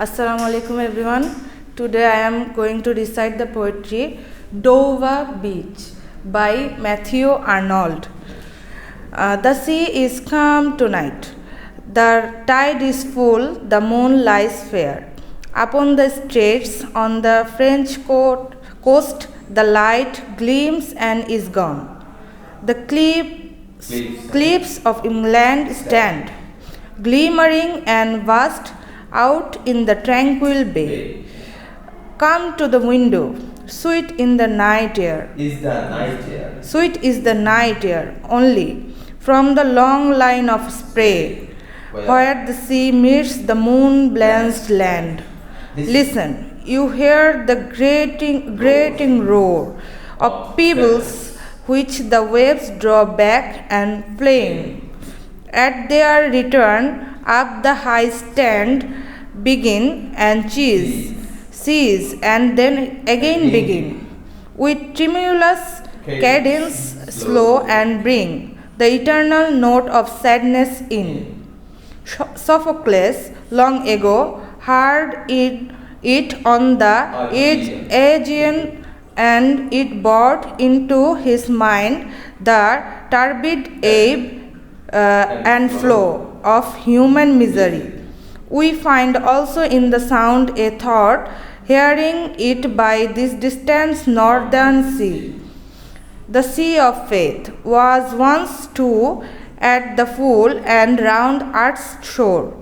Assalamu alaikum everyone. Today I am going to recite the poetry Dover Beach by Matthew Arnold. The sea is calm tonight. The tide is full, the moon lies fair. Upon the straits on the French coast, the light gleams and is gone. The cliffs of England stand, glimmering and vast out in the tranquil bay. Come to the window, sweet in the night air. Sweet is the night air only from the long line of spray, where the sea meets the moon-blanched land. Listen, you hear the grating roar of pebbles which the waves draw back and flame. At their return up the high stand, begin and cease and then again begin. With tremulous cadence slow and bring the eternal note of sadness in. Sophocles long ago heard it on the Aegean, and it brought into his mind the turbid ebb and flow of human misery. We find also in the sound a thought, hearing it by this distant northern sea. The sea of faith was once too at the full, and round earth's shore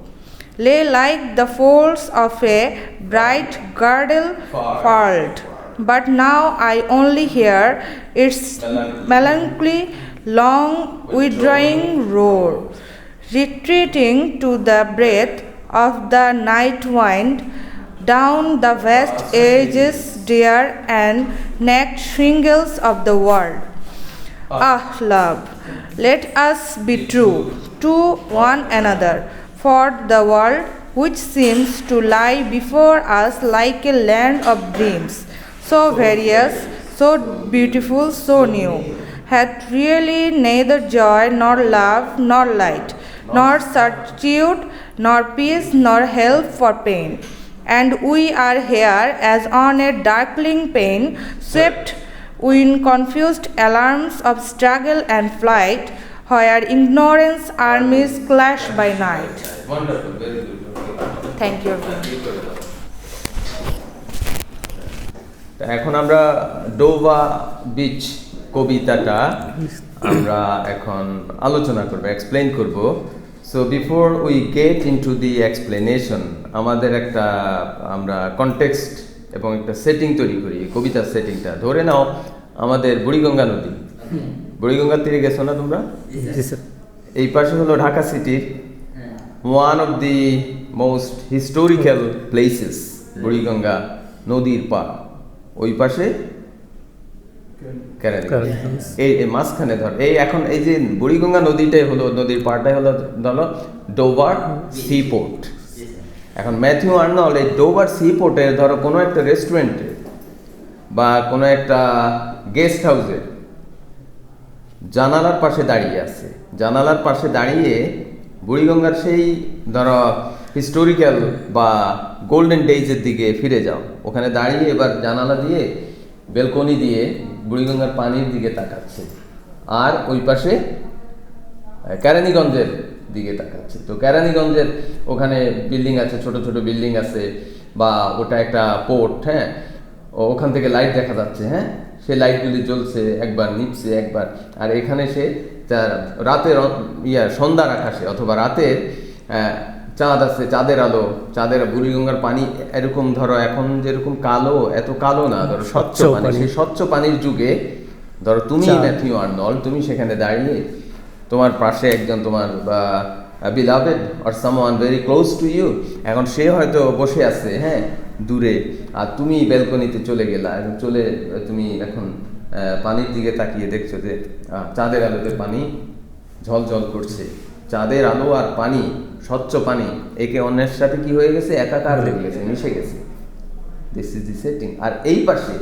lay like the folds of a bright girdle furled. But now I only hear its melancholy, long withdrawing roar, retreating to the breath of the night wind down the vast ages drear and naked shingles of the world. Ah, love, let us be true to one another, for the world which seems to lie before us like a land of dreams, so various, so beautiful, so new, hath really neither joy nor love nor light, nor certitude nor peace nor help for pain. And we are here as on a darkling plain, swept in confused alarms of struggle and flight, where ignorance armies clash by night. Wonderful, very good. Thank you. এখন আমরা ডোভা beach কবিতাটা আমরা এখন আলোচনা করব, explain করব। So before we get into the explanation, আমাদের একটা আমরা কনটেক্সট এবং একটা সেটিং তৈরি করি। কবিতার সেটিংটা ধরে নাও আমাদের বুড়িগঙ্গা নদী, বুড়িগঙ্গার তীরে গেছো না তোমরা? এই পাশে হলো ঢাকা সিটির one of the most historical places, Buriganga নদীর পাড়। ওই পাশে এই মাঝখানে ধর এই এখন এই যে বুড়িগঙ্গা নদীটাই হলো, নদীর পাড়টাই হলো ধরো ডোভার সি পোর্ট। এখন ম্যাথিউ আর্নল্ড এই ডোভার সি পোর্টে ধরো কোনো একটা রেস্টুরেন্টে বা কোনো একটা গেস্ট হাউসে জানালার পাশে দাঁড়িয়ে আছে। জানালার পাশে দাঁড়িয়ে বুড়িগঙ্গার সেই ধরো হিস্টোরিক্যাল বা গোল্ডেন ডেজের দিকে ফিরে যাও। ওখানে দাঁড়িয়ে এবার জানালা দিয়ে বেলকনি দিয়ে বুড়িগঙ্গার পানির দিকে তাকাচ্ছে, আর ওই পাশে কেরানীগঞ্জের দিকে তাকাচ্ছে। তো কেরানীগঞ্জের ওখানে বিল্ডিং আছে, ছোট ছোট বিল্ডিং আছে, বা ওটা একটা পোর্ট। হ্যাঁ, ওখান থেকে লাইট দেখা যাচ্ছে। হ্যাঁ, সে লাইটগুলি জ্বলছে, একবার নিচ্ছে একবার। আর এখানে সে রাতের সন্ধ্যার আকাশে অথবা রাতের চাঁদ আছে, চাঁদের আলো, চাঁদের বুড়িগঙ্গার পানি এরকম ধরো এখন যেরকম কালো, এত কালো না, ধরো স্বচ্ছ পানি। সেই স্বচ্ছ পানির যুগে ধরো তুমি ম্যাথিউ আর্নল্ড, তুমি সেখানে দাঁড়িয়ে, তোমার পাশে একজন তোমার beloved or someone very close to you, এখন সে হয়তো বসে আছে হ্যাঁ দূরে, আর তুমি ব্যালকনিতে চলে গেলা। চলে তুমি এখন পানির দিকে তাকিয়ে দেখছো যে চাঁদের আলোতে পানি ঝলঝল করছে। চাঁদের আলো আর পানি, স্বচ্ছ পানি একে অন্যের সাথে কি হয়ে গেছে, একাকার হয়ে গেছে, মিশে গেছে। This is the setting. আর এই পাশে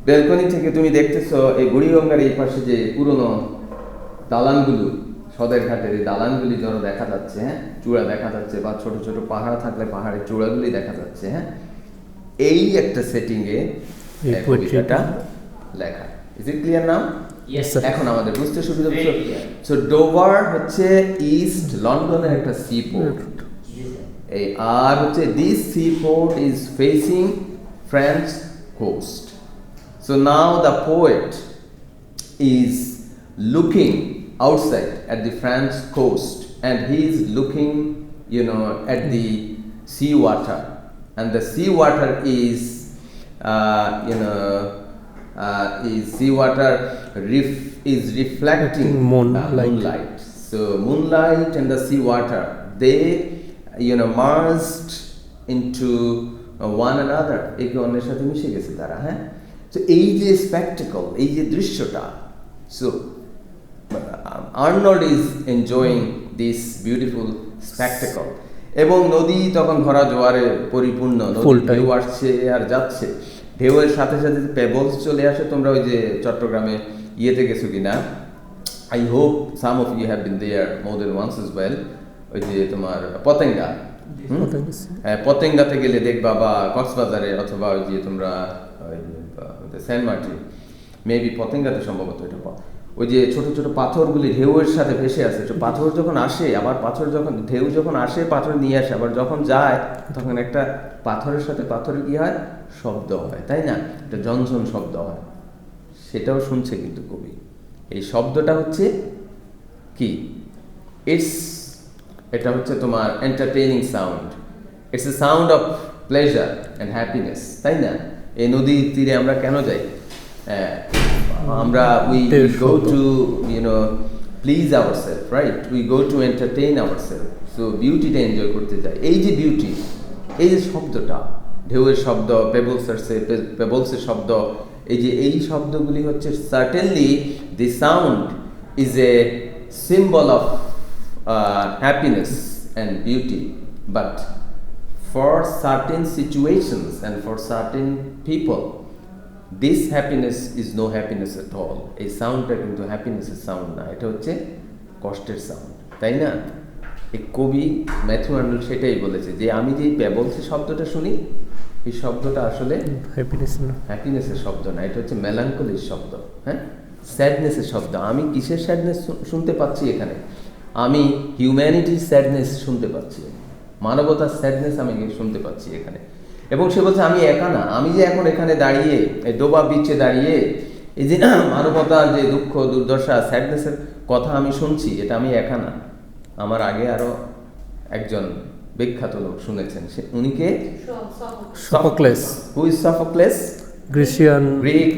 ব্যালকনি থেকে তুমি দেখতেছো এই বুড়িগঙ্গার এই পাশে যে পুরনো দালানগুলো, সদরঘাটের এই দালানগুলি ধরো দেখা যাচ্ছে, হ্যাঁ, চূড়া দেখা যাচ্ছে, বা ছোট ছোট পাহাড় থাকলে পাহাড়ের চূড়াগুলি দেখা যাচ্ছে, হ্যাঁ, এই একটা সেটিংয়ে কবিতাটা লেখা। Is it clear now? এখন আমাদের বুঝতে সুবিধা হচ্ছে। সো ডোভার হচ্ছে ইস্ট লন্ডনের একটা সি পোর্ট, এই আর হচ্ছে this sea port is facing French coast. So now the poet is looking outside at the French coast, and he is looking, at the sea water, and the sea water is is reflecting moonlight. So moonlight and the sea water, they merged into one another, একে অন্যের সাথে মিশে গেছে তারা, হ্যাঁ। তো এই যে স্পেকটেকল, এই যে দৃশ্যটা, so Arnold is enjoying this beautiful spectacle, এবং নদী তখন ভরা জোয়ারে পরিপূর্ণ, ঢেউ আসছে আর যাচ্ছে, ঢেউয়ের সাথে সাথে পেবলস চলে আসে। তোমরা ওই যে চট্টগ্রামে ইয়েতে গেছো কিনা, I hope some of you have been there more than once as well, ওই যে তোমার পতেঙ্গা, হ্যাঁ, পতেঙ্গাতে গেলে দেখবা, বা কক্সবাজারে, অথবা ওই যে তোমরা সেন্ট মার্টিন, মেবি পতেঙ্গাতে সম্ভবত এটা, ওই যে ছোট ছোট পাথরগুলি ঢেউয়ের সাথে ভেসে আসে। তো পাথর যখন আসে, আবার পাথর যখন ঢেউ যখন আসে, পাথর নিয়ে আসে, আবার যখন যায় তখন একটা পাথরের সাথে পাথরের কি হয়, শব্দ হয়, তাই না? একটা ঝনঝন শব্দ হয়, সেটাও শুনছে কিন্তু কবি। এই শব্দটা হচ্ছে কি, এটা হচ্ছে তোমার entertaining sound, it's a sound of pleasure and happiness, তাই না? এই নদীর তীরে আমরা কেন যাই? আমরা we go to please ourselves, right? We go to entertain ourselves. So বিউটিটা এনজয় করতে যাই। এই যে বিউটি, এই যে শব্দটা, ঢেউয়ের শব্দ, পেবলসের শব্দ, এই শব্দগুলি হচ্ছে certainly the sound is a symbol of happiness and beauty, but for certain situations and for certain people this happiness is no happiness at all. এই সাউন্ডটা কিন্তু হ্যাপিনেসের সাউন্ড না, এটা হচ্ছে কষ্টের সাউন্ড, তাই না? এই কবি ম্যাথিউ আর্নল্ড সেটাই বলেছে, যে আমি যে পেবলসের শব্দটা শুনি, এই শব্দটা আসলে হ্যাপিনেসের শব্দ না, এটা হচ্ছে মেলাঙ্কলির শব্দ, হ্যাঁ, স্যাডনেসের শব্দ। আমি কিসের স্যাডনেস শুনতে পাচ্ছি এখানে? আমি হিউম্যানিটির স্যাডনেস শুনতে পাচ্ছি, মানবতার স্যাডনেস আমি শুনতে পাচ্ছি এখানে। এবং সে বলছে আমি একা না, আমি যে এখন এখানে দাঁড়িয়ে এই ডোবা বিচে দাঁড়িয়ে এই যে মানবতার যে দুঃখ দুর্দশা স্যাডনেসের কথা আমি শুনছি, এটা আমি একা না, আমার আগে আরো একজন বিখ্যাত লোক শুনেছেন। উনি কে? Sophocles. Who is Sophocles? Greek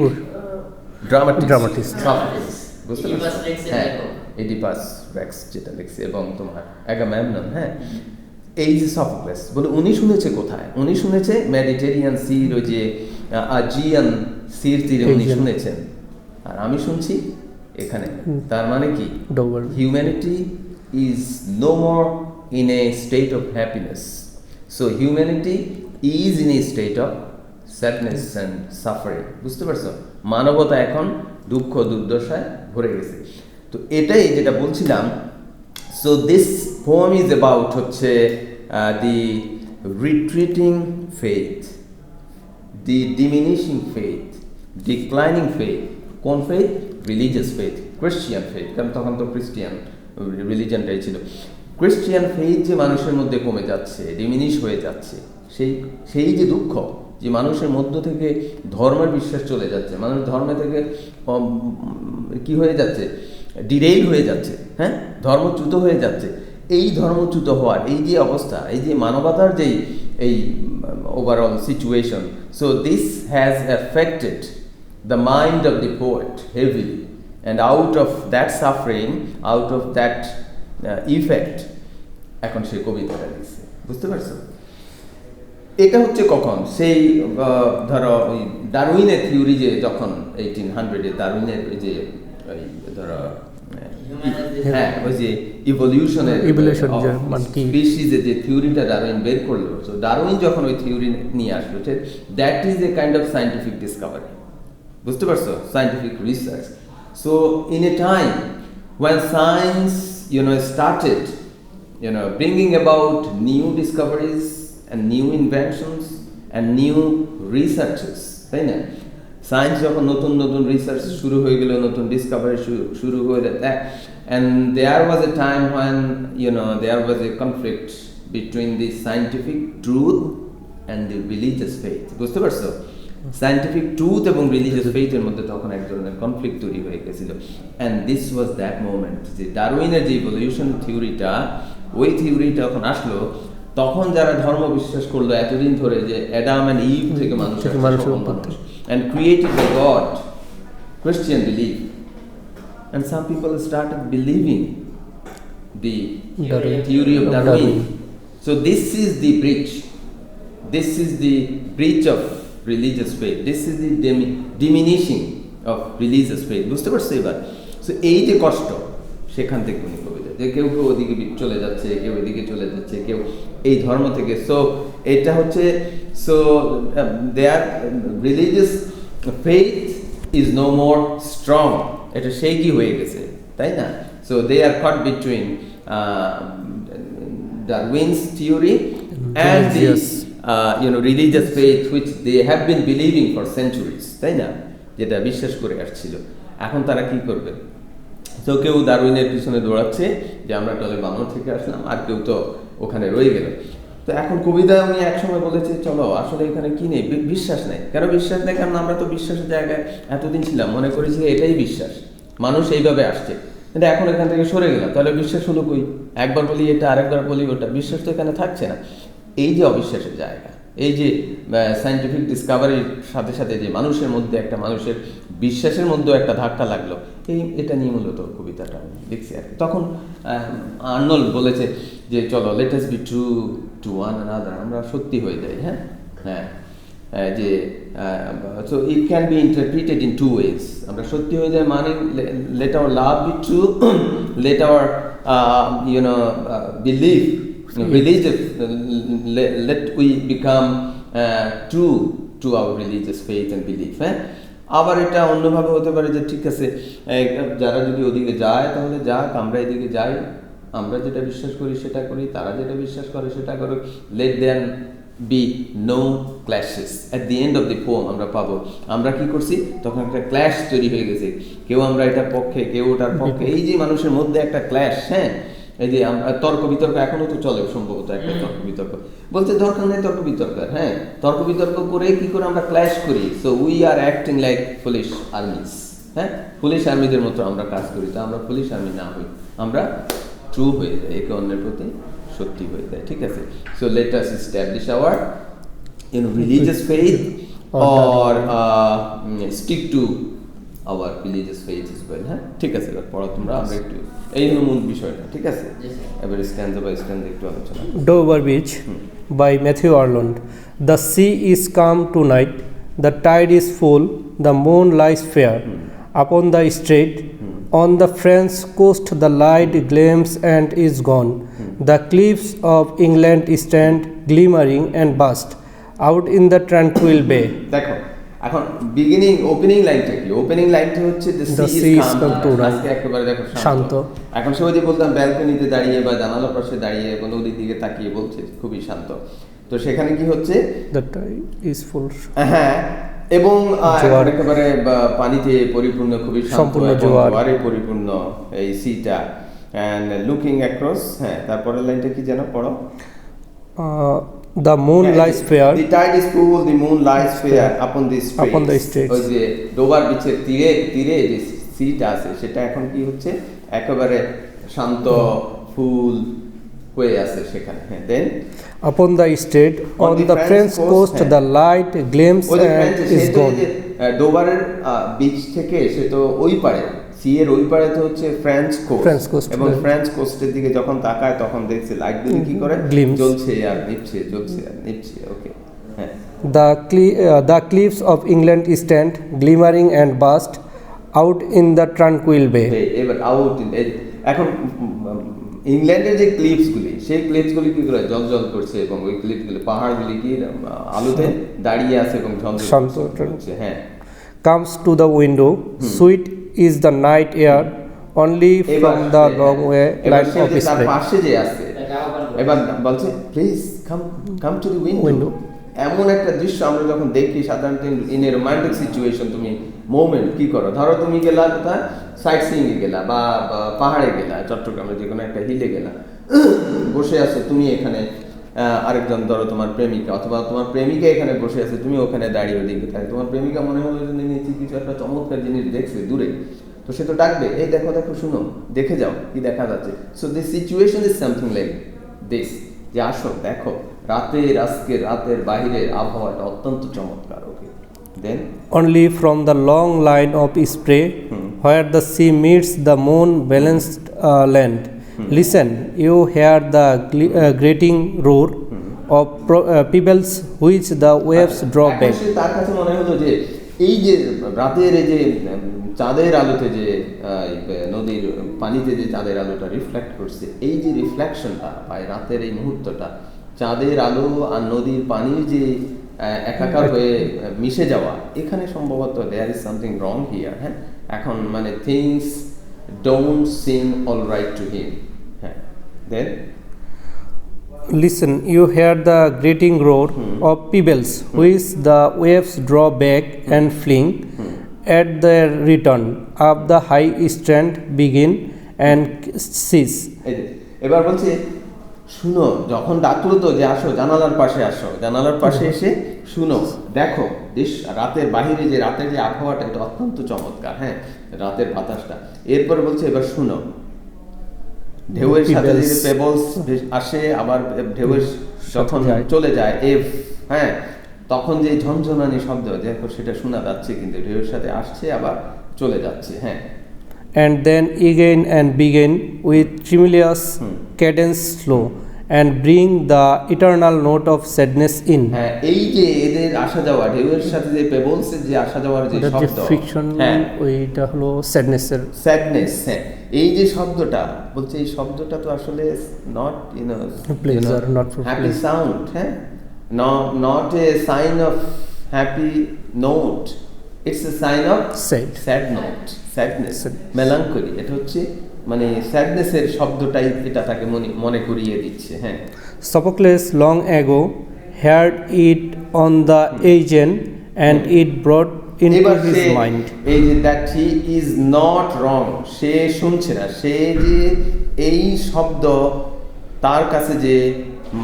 dramatist Sophocles, বুঝতে পারছেন? হ্যাঁ, এডিপাস রেক্স যেটা লিখছে, এবং তোমার অ্যাগামেমনন, হ্যাঁ। এই যে সফোক্লেস বলে, উনি শুনেছে কোথায়? উনি শুনেছে মেডিটেরিয়ান সির, ওই যে আজিয়ান সির তীরে উনি শুনেছেন, আর আমি শুনছি এখানে। তার মানে কি, humanity is no more in a state of happiness, so humanity is in a state of sadness and suffering. বুঝতে পারছো? মানবতা এখন দুঃখ দুর্দশায় ভরে গেছে। তো এটাই যেটা বলছিলাম। So this poem is about the retreating faith, the diminishing faith, declining faith. কোন faith? Religious faith, Christian faith, কারণ তখন তো খ্রিস্টিয়ান রিলিজনটাই ছিল। ক্রিশ্চিয়ান ফেইথ যে মানুষের মধ্যে কমে যাচ্ছে, ডিমিনিশ হয়ে যাচ্ছে, সেই যে দুঃখ, যে মানুষের মধ্য থেকে ধর্মের বিশ্বাস চলে যাচ্ছে, মানুষ ধর্মে থেকে কি হয়ে যাচ্ছে, ডিরেইল হয়ে যাচ্ছে, হ্যাঁ, ধর্মচ্যুত হয়ে যাচ্ছে। এই ধর্মচ্যুত হওয়ার এই যে অবস্থা, এই যে মানবতার যেই এই overall situation, so this has affected the mind of the poet heavily, and out of that suffering, out of that effect এখন সে কবিতাটা লিখছে। বুঝতে পারছো? এটা হচ্ছে কখন, সেই ধরো ওই ডারউইনের থিওরি, যে যখন 1800-এ ডারউইনের ওই যে ধরো হ্যাঁ ওই যে ইভলিউশনের স্পিসিসের যে থিওরিটা ডারউইন বের করলো, সো ডারউইন যখন ওই থিওরি নিয়ে আসলো, that is a kind of scientific Discovery. বুঝতে পারছো? Scientific research. So in a time when science started, bringing about new discoveries and new inventions and new researches, তাই না? সায়েন্স যখন নতুন নতুন রিসার্চ শুরু হয়ে গেল, নতুন ডিসকভারি শুরু হয়ে that, and there was a time when there was a conflict between the scientific truth and the religious faith. বুঝতে পারছো? সায়েন্টিফিক ট্রুথ এবং রিলিজিয়াস ফেইথের মধ্যে তখন এক ধরনের কনফ্লিক্ট তৈরি হয়ে গেছিল, and this was that moment যে ডারউইনের যে ইভলিউশন থিওরিটা, ওই থিওরিটা যখন আসলো, তখন যারা ধর্ম বিশ্বাস করলো এতদিন ধরে যে অ্যাডাম অ্যান্ড ইভ থেকে মানুষ and created by God, Christian belief, and some people started believing the theory of Darwin. So this is the breach. This is the breach of religious faith. This is the diminishing of religious faith. বুঝতে পারছো এবার? So এই যে কষ্ট, সেখান থেকে উনি কবিতা যে কেউ কেউ ওদিকে চলে যাচ্ছে, কেউ এদিকে চলে যাচ্ছে, কেউ এই ধর্ম থেকে। সো এটা হচ্ছে their religious faith is no more strong, এটা শেকি হয়ে গেছে, তাই না? So they are caught between Darwin's theory and this religious faith which they have been believing for centuries, তাই না? যেটা বিশ্বাস করে আসছিল। এখন তারা কি করবে? তো কেউ ডারউইনের পিছনে দৌড়াচ্ছে যে আমরা টলে বানর থেকে আসলাম, আর কেউ তো ওখানে রয়ে গেল। তো এখন কবিতা উনি একসময় বলেছে চলো আসলে এখানে কি নেই, বিশ্বাস নেই। কারণ বিশ্বাস নেই, কারণ আমরা তো বিশ্বাসের জায়গায় এতদিন ছিলাম, মনে করেছি এটাই বিশ্বাস, মানুষ এইভাবে আসছে, কিন্তু এখন এখান থেকে সরে গেলাম, তাহলে বিশ্বাস হলো কই? একবার বলি এটা, আরেকবার বলি ওটা, বিশ্বাস তো এখানে থাকছে না। এই যে অবিশ্বাসের জায়গা, এই যে সায়েন্টিফিক ডিসকভারির সাথে সাথে যে মানুষের মধ্যে একটা, মানুষের বিশ্বাসের মধ্যেও একটা ধাক্কা লাগলো, এটা নিয়ে মূলত কবিতাটা আমি লিখছি আর কি। তখন আর্নল্ড বলেছে যে চলো let us be true to one another, আমরা সত্যি হয়ে যাই। হ্যাঁ যে so it can be interpreted in two ways. আমরা সত্যি হয়ে যাই মানে let our love be true, let our believe religious, let we become true to our religious faith and belief. আবার এটা অন্যভাবে হতে পারে যে ঠিক আছে, যারা যদি ওদিকে যায় তাহলে যাক, আমরা এদিকে যাই, আমরা যেটা বিশ্বাস করি সেটা করি, তারা যেটা বিশ্বাস করে সেটা করুক, let there be no clashes. At the end of the poem আমরা পাবো আমরা কি করছি, তখন একটা ক্ল্যাশ তৈরি হয়ে গেছে, কেউ আমরা এটার পক্ষে, কেউ ওটার পক্ষে, এই যে মানুষের মধ্যে একটা ক্ল্যাশ। এই যে তর্ক বিতর্ক এখনো তো চলে, সম্ভবত একটা তর্ক বিতর্ক বলতে দরকার নেই, তর্ক বিতর্ক তর্ক বিতর্ক করে কি করে আমরা ক্ল্যাশ করি। So we are acting like police armies, police আর্মিদের মতো আমরা কাজ করি। তা আমরা পুলিশ আর্মি না হই, আমরা ট্রু হয়ে যাই, একে অন্যের প্রতি সত্যি হয়ে যায়, ঠিক আছে? So let us establish our religious faith or stick to our religious faith as well. ঠিক আছে, এবার পড়ো তোমরা, আমরা একটু এই হলো মূল বিষয়টা, ঠিক আছে? এবার স্ট্যান্ডা বাই স্ট্যান্ডা একটু আলোচনা। Dover Beach by Matthew Arnold. The sea is calm tonight, the tide is full, the moon lies fair upon the strait. On the French coast the light gleams and is gone. The cliffs of England stand glimmering and vast out in the tranquil bay. দেখো এখন opening লাইনটা কি? Opening লাইনটা হচ্ছে the sea is calm tonight, আজকে একেবারে দেখো শান্ত। এখন সে যে বলতাম ব্যালকনিতে দাঁড়িয়ে বা জানালার পাশে দাঁড়িয়ে বা নদীর দিকে তাকিয়ে বলছে খুবই শান্ত, তো সেখানে কি হচ্ছে? The tide is full. এবং একেবারে পানিতে পরিপূর্ণ, খুবই সম্পূর্ণ জোয়ারে পরিপূর্ণ এই সিটা, and looking across। তারপরের লাইনটা কি যেন পড়ো? The moon lies fair. The tide is full, the moon lies fair upon the straits. ওই যে ডোবার বিচের তীরে যে সিটা আছে সেটা এখন কি হচ্ছে? একেবারে শান্ত, ফুল হয়ে আছে সেখানে। দেন upon the strait on the French coast the light gleams and is gone. ডোবারের বিচ থেকে সে তো ওই পারে, সি এর ওই পারে তো হচ্ছে ফ্রেঞ্চ কোস্ট, এবং ফ্রেঞ্চ কোস্টের দিকে যখন তাকায় তখন দেখছে লাইটগুলো কি করে জ্বলছে আর নিভছে, জ্বলছে আর নিভছে। ওকে, the cliffs of England stand glimmering and vast out in the tranquil bay. এবার আউট ইন, এখন ইংল্যান্ডের যে ক্লিপসগুলি, সেই ক্লিপসগুলি কি করে জল করছে, এবং ওই ক্লিপসগুলি পাহাড়গুলি কি আলোতে দাঁড়িয়ে আছে এবং ঝলঝল করছে। comes to the window, sweet is the night air, only from the long way line of তার spray. পাশে যে আছে এবার বলছে please come to the window. এমন একটা দৃশ্য আমরা যখন দেখি সাধারণত ইন এ রোমান্টিক সিচুয়েশন, তুমি মোমেন্ট কি করো, ধরো তুমি গেলা কোথায় সাইট সিইং এ গেলা বা পাহাড়ে গেলা, চট্টগ্রামে যে কোনো একটা হিলে গেলা, বসে আছো তুমি এখানে, আরেকজন ধরো তোমার প্রেমিকা অথবা তোমার প্রেমিকা এখানে বসে আছে, তুমি ওখানে দাঁড়িয়ে ওদিকে থাকে, তোমার প্রেমিকা মনে হলো যে নিচে কিছু একটা চমৎকার জিনিস দেখছে দূরে, তো সে তো ডাকবে, এই দেখো দেখো শুনো, দেখে যাও কি দেখা যাচ্ছে। So this situation is something like this, যে আসো দেখো রাতের বাহিরের আবহাওয়াটা অত্যন্ত চমৎকার। ওকে, দেন Only from the long line of spray where the sea meets the moon balanced land. Listen, you hear the grating roar of pebbles which the waves draw back. তার কাছে মনে হলো যে এই যে রাতের এই যে চাঁদের আলোতে যে নদীর পানিতে যে চাঁদের আলোটা রিফ্লেক্ট করছে, এই যে রিফ্লেকশনটা বা রাতের এই মুহূর্তটা, চাঁদের আলো আর নদীর পানির যে একাকার হয়ে মিশে যাওয়া, এখানে সম্ভবত there is something wrong here. হ্যাঁ, এখন মানে things don't seem all right to him. হ্যাঁ, then Listen, you hear the grating roar of pebbles which the waves draw back and fling at their return up the high strand begin and cease. এবার বলছে শুনো, যখন ডাকলো তো যে আসো জানালার পাশে আসো, জানালার পাশে এসে শুনো, দেখো রাতের বাহিরে যে রাতের যে আবহাওয়াটা, এটা অত্যন্ত চমৎকার। হ্যাঁ, রাতের বাতাসটা। এরপর বলছে এবার শুনো, ঢেউয়ের সাথে যে পেবলস আসে, আবার ঢেউয়ের যখন চলে যায় হ্যাঁ, তখন যে ঝনঝনানি শব্দ দেখো সেটা শোনা যাচ্ছে, কিন্তু ঢেউয়ের সাথে আসছে আবার চলে যাচ্ছে। হ্যাঁ, and then again and begin with tremulous cadence slow and bring the eternal note of sadness in. হ্যাঁ, এই যে এদের আসা যাওয়া, ঢেউয়ের সাথে যে পেবলসের যে আসা যাওয়ার যে শব্দ, ফ্রিকশন, ওইটা হলো স্যাডনেস। হ্যাঁ, এই যে শব্দটা বলছে, এই শব্দটা তো আসলে not pleasure, not happy sound. হ্যাঁ, not a sign of happy note, it's a sign of sad note, sadness, melancholy. এটা হচ্ছে মানে স্যাডনেসের শব্দটাই এটা তাকে মনে করিয়ে দিচ্ছে। হ্যাঁ, Sophocles long ago heard it on the Aegean and it brought into his mind. এই যে that he is not wrong, সে শুনছে না, সে যে এই শব্দ তার কাছে যে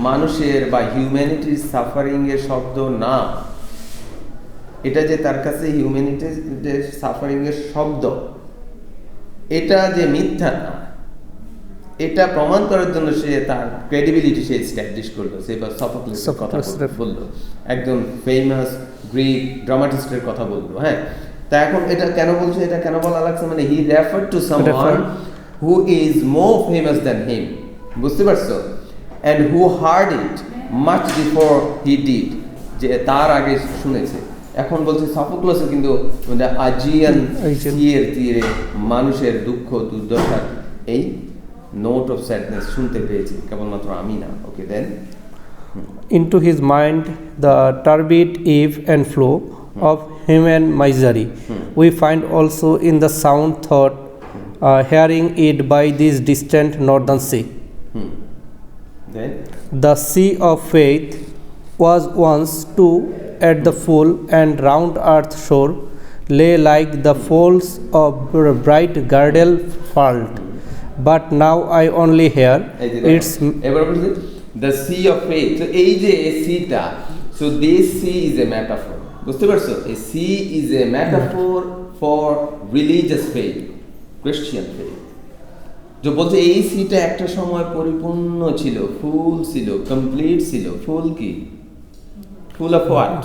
মানুষের বা হিউম্যানিটির সাফারিং এর শব্দ না, এটা যে তার কাছে হিউম্যানিটির সাফারিং এর শব্দ, এটা যে মিথ্যা না, এটা প্রমাণ করার জন্য সে তার ক্রেডিবিলিটি সে এস্টাবলিশ করলো। সে সফোক্লেসের কথা বললো, একজন ফেমাস গ্রিক ড্রামাটিস্টের কথা বললো। হ্যাঁ, তা এখন এটা কেন বলছে, এটা কেন বলা লাগছে, মানে he refer to someone who is more famous than him, বুঝতে পারছো, and who heard it much before he did, যে তার আগে শুনেছে। এখন বলছে সফোক্লেসও কিন্তু আজিয়ান সিয়ের তীরে মানুষের দুঃখ দুর্দশার এই নোট অফ স্যাডনেস শুনতে পেয়েছি, কেবলমাত্র আমি না। ওকে, দেন into his mind the turbid ebb and flow of human misery. We find also in the sound thought hearing it by this distant northern sea. Then The sea of faith was once too at the full and round earth shore lay like the folds of bright girdle furled, but now I only hear its the sea of faith. So এই যে সিটা, so this sea is a metaphor, বুঝতে পারছো, a sea is a metaphor for religious faith, Christian faith. যে বলছে এই সিটা একটা সময় পরিপূর্ণ ছিল, ফুল ছিল, কমপ্লিট ছিল। ফুল কি? Full of what?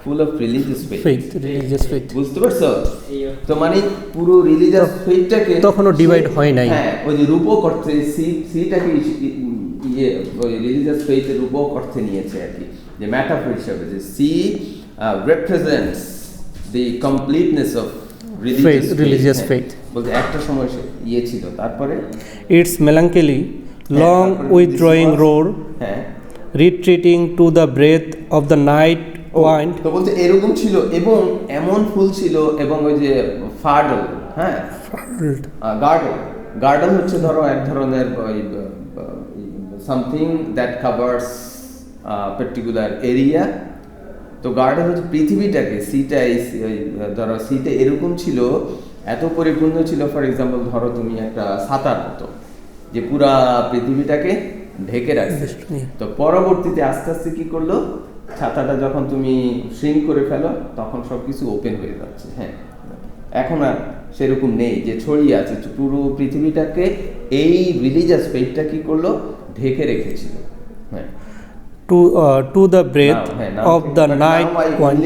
Full of religious faith, religious faith. বুঝতে পারছো? তো মানে পুরো রিলিজিয়াস ফেথটাকে তখনও ডিভাইড হয় নাই। হ্যাঁ, ওই যে রূপক অর্থে সিটাকে ওই রিলিজিয়াস ফেথের রূপক অর্থে নিয়েছে আর কি, যে ম্যাটাফর হিসাবে, যে sea represents the completeness of religious faith. বলতে একটা সময় সে ছিল, তারপরে its melancholy long withdrawing roar, retreating to the breath of the night wind. তো বলতে এরকম ছিল, এবং এমন ফুল ছিল, এবং ওই যে ফাডল, হ্যাঁ গার্ডেন হচ্ছে ধরো এক ধরনের something that covers particular area. তো গার্ডেন হচ্ছে পৃথিবীটাকে, ধরো সিটা এরকম ছিল, এত পরিপূর্ণ ছিল, ফর এক্সাম্পল ধরো তুমি একটা ছাতার মতো যে পুরা পৃথিবীটাকে ঢেকে রাখছে। তো পরবর্তীতে আস্তে আস্তে কি করলো, ছাতাটা যখন তুমি শ্রিঙ্ক করে ফেলো তখন সবকিছু ওপেন হয়ে যাচ্ছে। হ্যাঁ, এখন আর সেরকম নেই যে ছড়িয়ে আছে, পুরো পৃথিবীটাকে এই রিলিজিয়াস ফেইথটা কি করলো, ঢেকে রেখেছিল। হ্যাঁ, to the breath of the night wind,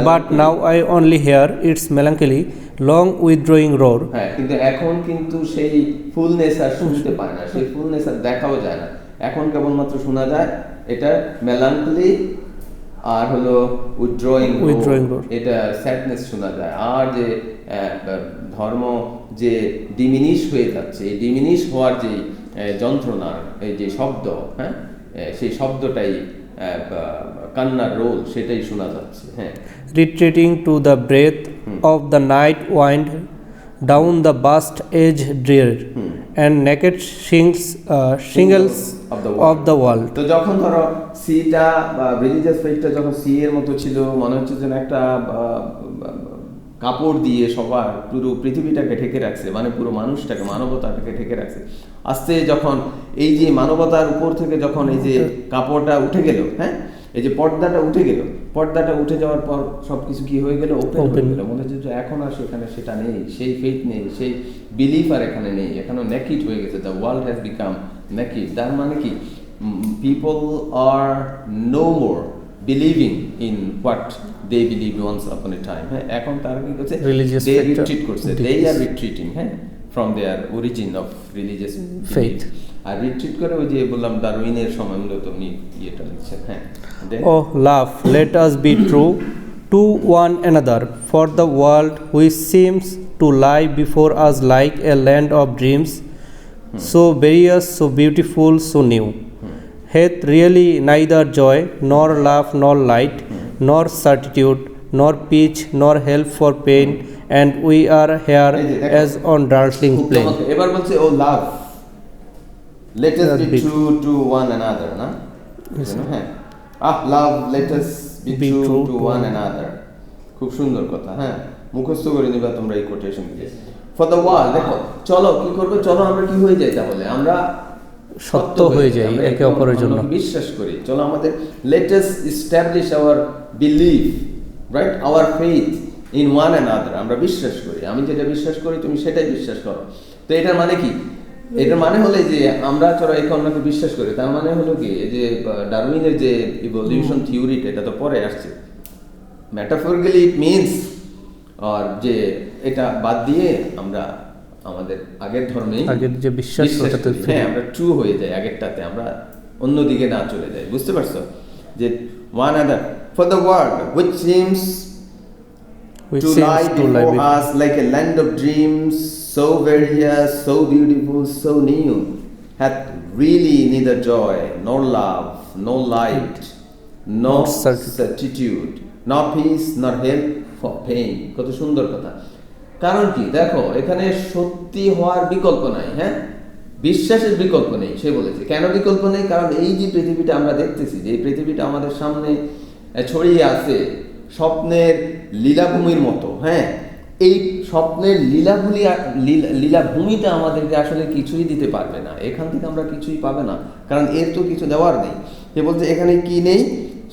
but now I only hear its melancholy long withdrawing roar. হ্যাঁ, কিন্তু এখন কিন্তু সেই ফুলনেস আর শুনতে পায় না, সেই ফুলনেস আর দেখাও যায় না, এখন কেবলমাত্র শোনা যায় এটা মেলানকলি আর হলো উইথড্রয়িং রোর, এটা স্যাডনেস শোনা যায়। আর যে ধর্ম যে ডিমিনিশ হয়ে যাচ্ছে, এই ডিমিনিশ হওয়ার যে যন্ত্রণার এই যে শব্দ, হ্যাঁ, সেই শব্দটাই কান্নার রোল, সেটাই শোনা যাচ্ছে। হ্যাঁ, retreating to the breath of the night wind down the vast edge drear and naked shingles of the world. তো যখন ধরো সিটা বা রিলিজিয়াস ফেইথটা যখন সি এর মতো ছিল, মনে হচ্ছে যেন একটা কাপড় দিয়ে সবার পুরো পৃথিবীটাকে ঢেকে রাখছে, মানে পুরো মানুষটাকে, মানবতাটাকে ঢেকে রাখছে। আস্তে যখন এই যে মানবতার উপর থেকে যখন এই যে কাপড়টা উঠে গেল, হ্যাঁ, এই যে পর্দাটা উঠে গেল, পর্দাটা উঠে যাওয়ার পর সবকিছু কি হয়ে গেল, ওপেন হয়ে গেল। মনে হচ্ছে যে এখন আর সেখানে সেটা নেই, সেই ফেইথ নেই, সেই বিলিফ আর এখানে নেই, এখানে নেকিড হয়ে গেছে। The world has become naked. তার মানে কি, people are no more believing in what they believe once upon a time. হ্যাঁ, এখন তারা কি করছে, দে রিট্রিট করছে, দে আর রিট্রিটিং, হ্যাঁ, from their origin of religious faith. আর রিট্রিট করে ওই যে বললাম ডারউইনের সময় মূলত উনি ইয়েটা লিখছেন। হ্যাঁ, oh love, let us be true to one another, for the world which seems to lie before us like a land of dreams, so various, so beautiful, so new, hath really neither joy nor love nor light nor certitude nor peace nor help for pain, and we are here as on dazzling plain. এবার বলছে ও লাভ, let us be true to one another, না? হ্যাঁ, লাভ, let us be true to one another, খুব সুন্দর কথা। হ্যাঁ, মুখস্থ করে নিবা তোমরা এই কোটেশন দিয়ে। ফর দ্য ওয়ার্ল্ড, দেখো চলো কি করবো, চলো আমরা কি হয়ে যাই, তাহলে আমরা সত্য হয়ে যাই একে অপরের জন্য, বিশ্বাস করি। চলো আমাদের let us establish our belief, right, our faith in one another, আমরা বিশ্বাস করি, আমি যেটা বিশ্বাস করি তুমি সেটাই বিশ্বাস করো। তো এটার মানে কি, এটার মানে হলো যে আমরা চলো একে অন্যকে বিশ্বাস করি, তার মানে হলো কি, যে ডারউইনের যে ইভলিউশন থিওরিটা, এটা তো পরে আসছে। মেটাফরিক্যালি ইট মিনস, আর যে এটা বাদ দিয়ে আমরা আমাদের আগের ধর্মে, আগের যে বিশ্বাস, হ্যাঁ, আমরা ট্রু হয়ে যাই আগেরটাতে, আমরা অন্যদিকে না চলে যাই। বুঝতে পারছো, যে one another, for the world which seems to lie before us like a land of dreams, so various, so beautiful, so new, hath really neither joy nor love nor light nor certitude nor peace nor help for pain. কত সুন্দর কথা। কারণ কি, দেখো এখানে সত্যি হওয়ার বিকল্প নাই, হ্যাঁ, বিশ্বাসের বিকল্প নেই। সে বলেছে কেন বিকল্প নেই, কারণ এই যে পৃথিবীটা আমরা দেখতেছি, যে পৃথিবীটা আমাদের সামনে ছড়িয়ে আছে স্বপ্নের লীলাভূমির মতো, হ্যাঁ, এই স্বপ্নের লীলাভূমিটা আমাদেরকে আসলে কিছুই দিতে পারবে না, এখান থেকে আমরা কিছুই পাবে না, কারণ এর তো কিছু দেওয়ার নেই। সে বলছে এখানে কি নেই,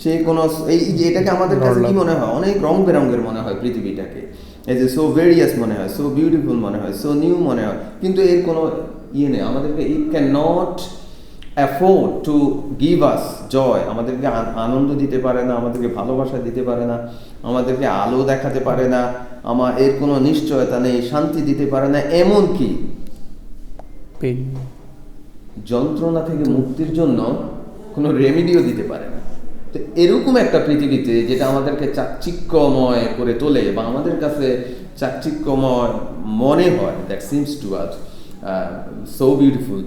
সে কোনো, এই যে এটাকে আমাদের কাছে কি মনে হয়, অনেক রং বেরঙের মনে হয় পৃথিবীটাকে, এই যে সো ভেরিয়াস মনে হয়, সো বিউটিফুল মনে হয়, সো নিউ মনে হয়, কিন্তু এর কোনো ইয়ে নেই আমাদেরকে। It can not afford to give us joy, আমাদেরকে আনন্দ দিতে পারে না, আমাদেরকে ভালোবাসা দিতে পারে না, আমাদেরকে আলো দেখাতে পারে না, এর কোনো নিশ্চয়তা নেই, শান্তি দিতে পারে না, এমনকি যন্ত্রণা থেকে মুক্তির জন্য কোনো রেমিডিও দিতে পারে না। তো এরকম একটা পৃথিবীতে, যেটা আমাদেরকে চাকচিক্যময় করে তোলে বা আমাদের কাছে চাকচিক্যময় মনে হয়, that seems to us so beautiful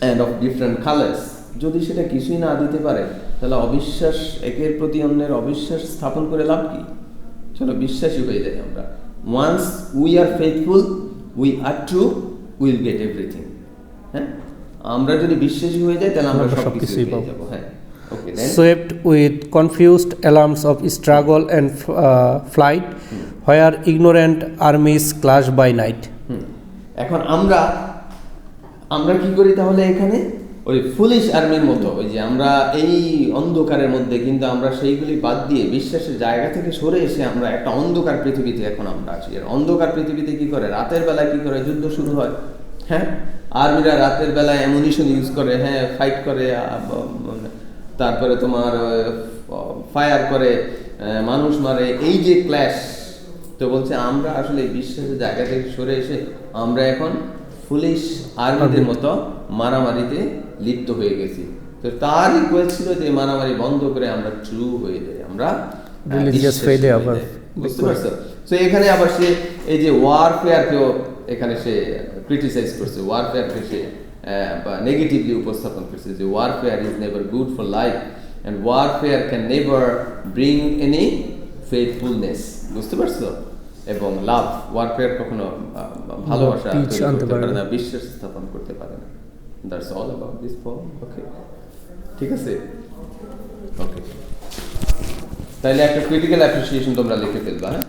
and of different colours, যদি সেটা কিছুই না দিতে পারে, তাহলে অবিশ্বাস, একের প্রতি অন্যের অবিশ্বাস স্থাপন করে লাভ কি? চলো বিশ্বাসী হয়ে যাই আমরা, once we are faithful we are true will get everything. হ্যাঁ, আমরা যদি বিশ্বাসী হয়ে যাই তাহলে আমরা সবকিছুই পেয়ে যাব। হ্যাঁ, ওকে। Swept with confused alarms of struggle and flight, where ignorant armies clash by night. এখন আমরা কি করি তাহলে এখানে? ওই ফুলিশ আর্মির মতো, ওই যে আমরা এই অন্ধকারের মধ্যে, কিন্তু আমরা সেইগুলি বাদ দিয়ে বিশ্বাসের জায়গা থেকে সরে এসে আমরা একটা অন্ধকার পৃথিবীতে এখন আমরা আছি। আর অন্ধকার পৃথিবীতে কি করে? রাতের বেলায় কি করে? যুদ্ধ শুরু হয়। হ্যাঁ, আর্মিরা রাতের বেলায় অ্যামুনিশন ইউজ করে, হ্যাঁ, ফাইট করে, তারপরে তোমার ফায়ার করে, মানুষ মারে, এই যে ক্ল্যাশ। তো বলছে আমরা আসলে বিশ্বাসের জায়গা থেকে সরে এসে আমরা এখন ফুলিশ আর্মিদের মতো মারামারিতে লিপ্ত হয়ে গেছি। তো তার রিকোয়েস্ট ছিল যে মারামারি বন্ধ করে আমরা ট্রু হয়ে যাই, আমরা রিলিজিয়াস ফেথে আবার। বুঝতে পারছো? তো এখানে আবার সে এই যে ওয়ারফেয়ারকেও এখানে সে ক্রিটিসাইজ করছে, ওয়ারফেয়ারকে সে নেগেটিভলি উপস্থাপন করছে যে warfare is never good for life and warfare can never bring any faithfulness. বুঝতে পারছো? এবং লাভ, ওয়ারফেয়ার কখনো ভালোবাসা আনতে পারে না, বিশ্বাস স্থাপন করতে পারে না। That's all about this poem. Okay, ঠিক আছে? ওকে, তাহলে একটা ক্রিটিক্যাল অ্যাপ্রিসিয়েশন তোমরা লিখে ফেলবা।